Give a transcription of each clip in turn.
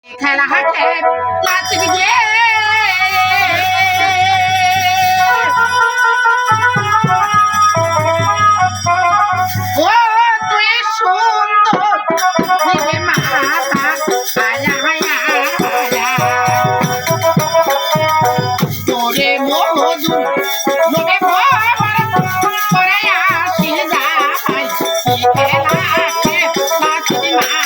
খেলা হাতে নাচবি গে ও তুই সুন্দর দিলে মাথা আয়া আয়া তোরে মধু লোকে করে আসি যাই খেলা হাতে নাচবি মা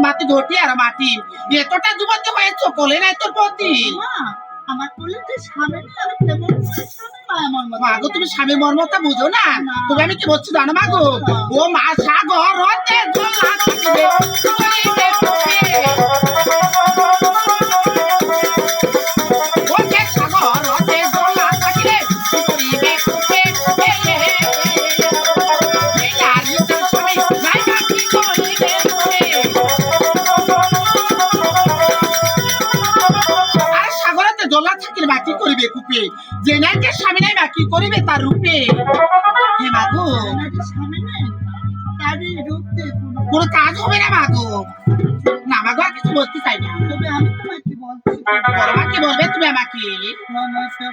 মাটি ধরতি আর মাটি এতটা যুবতী হয়েছ কোলে নাই তোর প্রতি আমার কোলে যে স্বামী আর কেমন মাগো তুমি স্বামীর মর্মটা বুঝো না তবে আমি কি বলছি জানো মাগো ও মা সাগর হতে দোলা থাকবে বাকি করিবে কুপে যে নাইকে স্বামী নাই বাকি করিবে তার রূপে হে মাগো স্বামী নাই তার রূপে কোনো কাজ হবে না মাগো না মাগো আর কিছু বলতে চাই না তবে আমি তোমাকে বলছি কি বলবে তুমি আমাকে নমস্কার